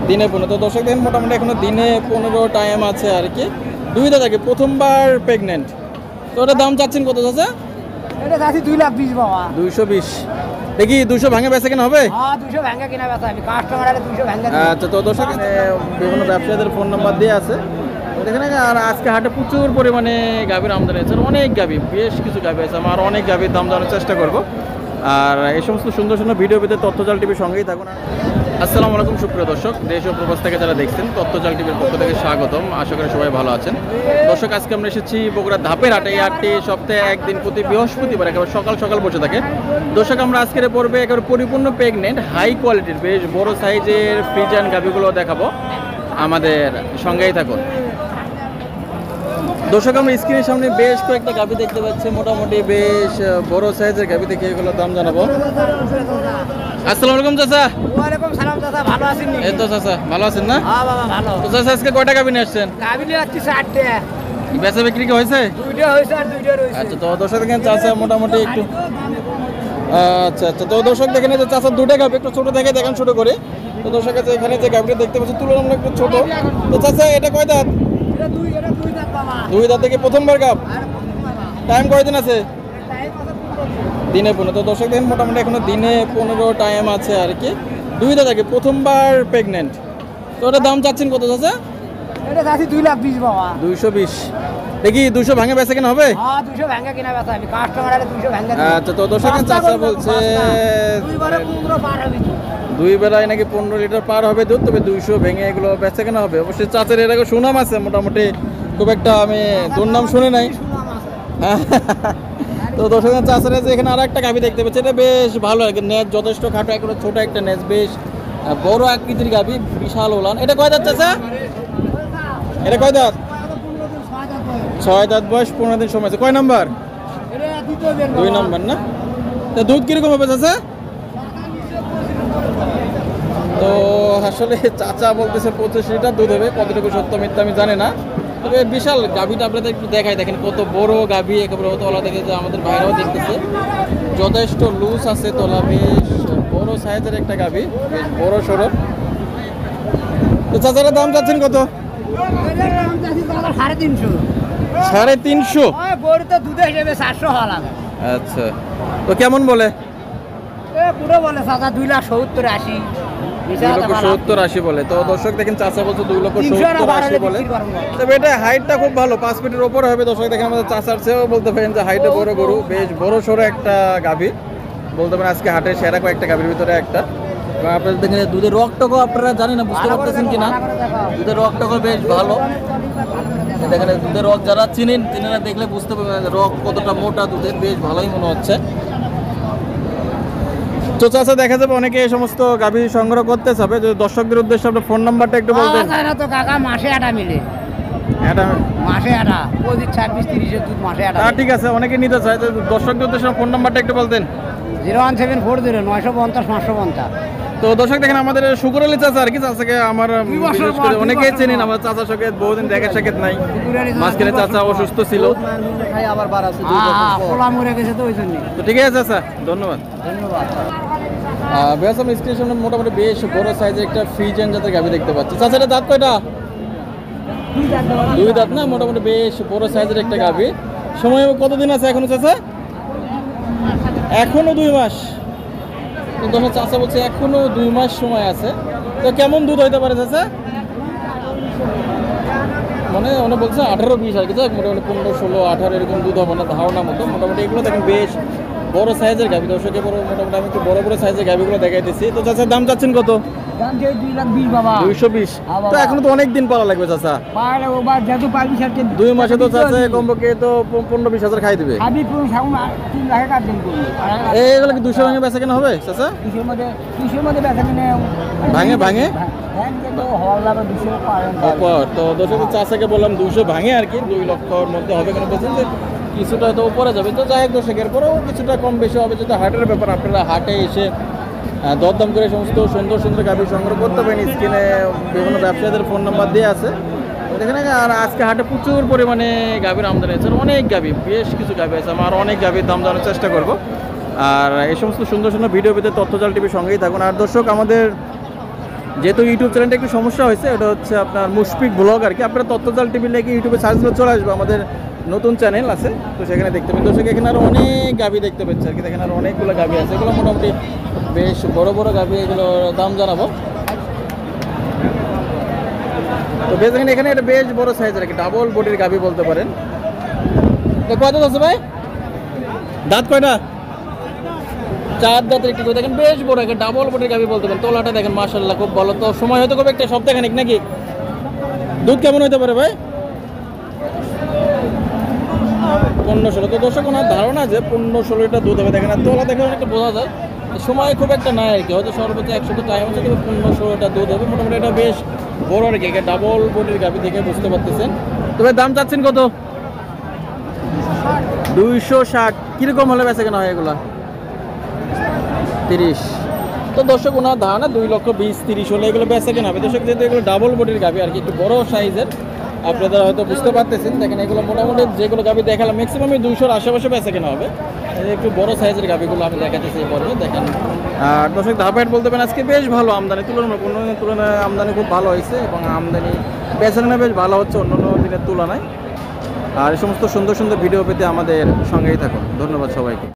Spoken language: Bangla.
দিনে 15। তো দর্শক দেখেন মোটামুটি এখনো দিনে 15 টাইম আছে আর কি। দুই দাঁত আগে প্রথমবার প্রেগনেন্ট। তো ওটার দাম চাচ্ছেন কত চাচা? এটা চাচ্ছি 2,20,000 বাবা। 220। দেখি 200 ভাঙে বেচা কেনা হবে? হ্যাঁ 200 ভাঙা কিনা বেচা আমি কাস্টমার আরে 200 ভাঙা। আচ্ছা, তো দর্শক বিভিন্ন ব্যবসায়ীদের ফোন নাম্বার দিয়ে আছে এখানে। আর আজকে হাটে প্রচুর পরিমাণে গাভীর আমদানি আছে, অনেক গাভী, বেশ কিছু গাভী আছে। আমার অনেক গাভীর দাম জানার চেষ্টা করব। আর এই সমস্ত সুন্দর সুন্দর ভিডিও পেতে তথ্যজাল টিভির সঙ্গেই থাকুন। আসসালামু আলাইকুম সুপ্রিয় দর্শক, দেশ ও প্রবাস থেকে যারা দেখছেন তথ্যজাল টিভির পক্ষ থেকে স্বাগতম। আশা করি সবাই ভালো আছেন। দর্শক আজকে আমরা এসেছি বগুড়া ধাপের হাটে। এই হাটটি সপ্তাহে একদিন প্রতি বৃহস্পতিবার একেবারে সকাল সকাল বসে থাকে। দর্শক আমরা আজকের পর্বে একেবারে পরিপূর্ণ প্রেগনেন্ট হাই কোয়ালিটির বেশ বড় সাইজের ফ্রিজিয়ান গাভীগুলো দেখাবো, আমাদের সঙ্গেই থাকুন। দর্শক আমরা স্ক্রিনের সামনে বেশ কয়েকটা গাভী দেখতে পাচ্ছি, মোটামুটি বেশ বড় সাইজের গাভী দেখে এগুলোর দাম জানাবো। আসসালামু আলাইকুম চাচা। ওয়ালাইকুম সালাম চাচা, ভালো আছেন নি? এই তো চাচা ভালো আছেন না? হ্যাঁ বাবা ভালো। তো চাচা আজকে কয়টা গাভী নিয়ে আসছেন? গাবি নিয়ে আসছি 4টে। বেচা বিক্রি কি হয়েছে? 2টা হইছে আর 2টা রইছে। আচ্ছা, তো দর্শক দেখেন চাচা মোটামুটি একটু আচ্ছা, তো দর্শক দেখেন যে চাচা দুটো গাভী একটু ছোট থেকে দেখেন শুরু করে। তো দর্শক আছে এখানে যে গাভীটা দেখতে পাচ্ছেন তুলনামূলক একটু ছোট। তো চাচা এটা কয় দাঁত? এটা দুই দাঁত বাবা। দুই দাঁত থেকে প্রথমবার গাভ। টাইম কয়দিন আছে? দিনে 15। তো দর্শক দেখেন মোটামুটি এখনো দিনে 15 টাইম আছে আর কি। দুই দাঁত আগে প্রথমবার প্রেগনেন্ট। তো ওটার দাম চাচ্ছেন কত চাচা? এটা চাচ্ছি 2,20,000 বাবা। 220। দেখি 200 ভাঙে বেচা কেনা হবে? হ্যাঁ 200 ভাঙা কিনা বেচা আমি কাস্টমার আরে 200 ভাঙা। আচ্ছা, তো দর্শক চাচা বলছে দুইবারে 15 পার হবে। দুই বেলায় নাকি 15 লিটার পার হবে দুধ, তবে 200 ভেঙে এগুলো বেচা কেনা হবে। অবশ্যই চাচার এর আগে সুনাম আছে মোটামুটি, খুব একটা আমি দুর্নাম শুনে নাই। তো দর্শক চাচারে যে এখানে আর একটা গাভী দেখতে পাচ্ছি, এটা বেশ ভালো আর কি। নেজ যথেষ্ট খাটো, একটা ছোট একটা নেজ, বেশ বড় আকৃতির গাভী, বিশাল ওলান। এটা কয় দাঁত চাচা? এটা কয় দাঁত? 6 দাঁত বয়স, 15 দিন সময় আছে। কয় নাম্বার? এটা দ্বিতীয় বের 2 নাম্বার না? তা দুধ কিরকম হবে চাচা? তো আসলে চাচা বলতেছে 25 লিটার দুধ হবে, কতটুকু সত্য মিথ্যা আমি জানি না। তবে বিশাল গাভীটা আপনাদের একটু দেখাই, দেখেন কত বড় গাভী, একেবারে তলা থেকে যে আমাদের ভাইরাও দেখতেছে, যথেষ্ট লুজ আছে তলা, বেশ বড় সাইজের একটা গাভী, বেশ বড় সড়ো। তো চাচারা দাম চাচ্ছেন কত? এটার দাম চাচ্ছি 350। 350? ওই গরু তো দুধে হিসেবে 400 হওয়া লাগে। আচ্ছা, তো কেমন বলে? এ পুরো বলে চাচা 2,70,000-80। 2,70,000-80 বলে। তো দর্শক দেখেন চাচা বলছে 2,70,000-80 বলে। তবে এটা হাইটটা খুব ভালো, 5 ফিটের ওপরে হবে। দর্শক দেখেন আমাদের চাচার চেয়েও বলতে পারেন যে হাইটে বড় গরু, বেশ বড় সড়ো একটা গাভী, বলতে পারেন আজকে হাটের সেরা কয়েকটা গাভীর ভিতরে একটা। এবং আপনারা দেখেন দুধের রকটকও আপনারা জানেন না, বুঝতে পারতেছেন কিনা, দুধের রকটকও বেশ ভালো। দেখেন দুধের রক যারা চিনেন তিনারা দেখলে বুঝতে পারবেন রক কতটা মোটা দুধের, বেশ ভালোই মনে হচ্ছে। তো চাচা দেখা যাবে অনেকে এই সমস্ত গাভী সংগ্রহ করতে চাবে, যদি দর্শকদের উদ্দেশ্যে আপনার ফোন নাম্বারটা একটু বলতেন। না তো কাকা মাসে 8টা মিলে। এটা মাসে 8টা 25-26-30 এর দুধ মাসে 8টা। ঠিক আছে, অনেকে নিতে চায়, তো দর্শকদের উদ্দেশ্যে ফোন নাম্বারটা একটু বলতেন। 01740-950-550। তো দর্শক দেখেন আমাদের শুকুর আলী চাচা আর কি, চাচাকে আমার বিশেষ করে অনেকেই চেনেন, আমার চাচার সঙ্গে বহুদিন দেখা সাক্ষাৎ নাই। মাঝখানে চাচা অসুস্থ ছিল, আবার বার আছে 2 বছর পর। খোলা মরে গেছে তো ওইজন্য। তো ঠিক আছে চাচা, ধন্যবাদ। বেশ আমি স্ক্রিনের সামনে মোটামুটি বেশ বড় সাইজের একটা ফ্রিজিয়ান জাতের গাভী দেখতে পাচ্ছি। চাচা এটা দাঁত কয়টা? 2 দাঁত না? মোটামুটি বেশ বড় সাইজের একটা গাভী। সময় কতদিন আছে এখনো চাচা? এখনো 2 মাস। তো দর্শক চাচা বলছে এখনো 2 মাস সময় আছে। তো কেমন দুধ হইতে পারে চাচা? মানে অনেক বলছে 18-20 আর কি, মোটামুটি 15-16-18 এরকম দুধ হবে না ধারণা মতো। মোটামুটি এগুলো দেখেন বেশ বড় সাইজের গাভী। দর্শকে বড় মোটামুটি আমি একটু বড় বড় সাইজের গাভীগুলো দেখাইতেছি। তো চাচার দাম চাচ্ছেন কত? দাম যে 2,20,000 বাবা। 220? তো এখনো তো অনেক দিন পালা লাগবে চাচা। পারে ওবার যত পারবি সাথে 2 মাসে তো চাচা কমপক্ষে তো 15-20 হাজার খাই দিবে। আমি পুরো সাউন্ড 3 লাখ কাট দেন করব। এইগুলো কি 200 ভাঙে বেচা কেনা হবে চাচা? 200 মধ্যে বেচা কিনে ভাঙে ভাঙে হ্যাঁ তো হওয়ার লাগে 200 পারেন। তো দর্শক চাচাকে বললাম 200 ভাঙে আর কি, 2 লক্ষর মধ্যে হবে কেন বলছেন যে কিছুটা হয়তো উপরে যাবে। তো যাই হোক দর্শকের পরেও কিছুটা কম বেশি হবে, যেটা হাটের ব্যাপার। আপনারা হাটে এসে দরদাম করে সমস্ত সুন্দর সুন্দর গাভী সংগ্রহ করতে পারেন। স্ক্রিনে বিভিন্ন ব্যবসায়ীদের ফোন নাম্বার দিয়ে আছে এখানে। আর আজকে হাটে প্রচুর পরিমাণে গাভীর আমদানি আছে, অনেক গাভী, বেশ কিছু গাভী আছে। আমার অনেক গাভীর দাম জানার চেষ্টা করব। আর এই সমস্ত সুন্দর সুন্দর ভিডিও পেতে তথ্যজাল টিভির সঙ্গেই থাকুন। আর দর্শক আমাদের যেহেতু ইউটিউব চ্যানেলটা একটু সমস্যা হয়েছে, ওটা হচ্ছে আপনার মুশফিক ব্লগ আর কি। আপনারা তথ্যজাল টিভি লেগে ইউটিউবে সার্চ করে চলে আসবে, আমাদের নতুন চ্যানেল আছে, তো সেখানে দেখতে পাবেন। দর্শক এখানে আরও অনেক গাভি দেখতে পাচ্ছি আর কি, দেখেন আরও অনেকগুলো গাভি আছে, এগুলো মোটামুটি বেশ বড় বড় গাভি, এগুলো দাম জানাবো। তো বেশ দেখেন এখানে এটা বেশ বড় সাইজের আর কি, ডাবল বডির গাভি বলতে পারেন। তো কত আছে ভাই, দাঁত কয়টা? 4 দাঁতের একটি করে দেখেন, বেশ বড় একটা ডাবল বডির গাভি বলতে পারেন। তোলাটা দেখেন মাশাআল্লাহ খুব ভালো। তো সময় হয়তো খুব একটা সপ্তাহখানিক নাকি? দুধ কেমন হতে পারে ভাই? 15-16। তো দর্শক ওনার ধারণা যে 15-16 লিটার দুধ হবে। দেখেন আর তোলা দেখে অনেকটা বোঝা যায়, সময় খুব একটা নাই আর কি, হয়তো সর্বোচ্চ 100 টাইম হচ্ছে, তবে 15-16 লিটার দুধ হবে মোটামুটি। এটা বেশ বড় আর কি, ডাবল বডির গাভি দেখে বুঝতে পারতেছেন। তবে দাম চাচ্ছেন কত? 260। কীরকম হলে বেচা কেনা হয় এগুলা? 30। তো দর্শক ওনার ধারণা 2,20,30 হলে এগুলো বেচা কেনা হবে। দর্শক যেহেতু এগুলো ডাবল বডির গাভি আর কি, একটু বড় সাইজের, আপনারা হয়তো বুঝতে পারতেছেন। দেখেন এগুলো মোটামুটি যেগুলো গাভি দেখালাম ম্যাক্সিমামই 200-র আশেপাশে বেচা কেনা হবে। একটু বড় সাইজের গাভিগুলো আমি দেখাতেছি এই পর্বে দেখেন। আর দর্শক ধাপাইট বলতে পারেন আজকে বেশ ভালো আমদানি, তুলনামূলক অন্য দিনের তুলনায় আমদানি খুব ভালো হয়েছে, এবং আমদানি বেচা কেনা বেশ ভালো হচ্ছে অন্য দিনের তুলনায়। আর এই সমস্ত সুন্দর সুন্দর ভিডিও পেতে আমাদের সঙ্গেই থাকুন। ধন্যবাদ সবাইকে।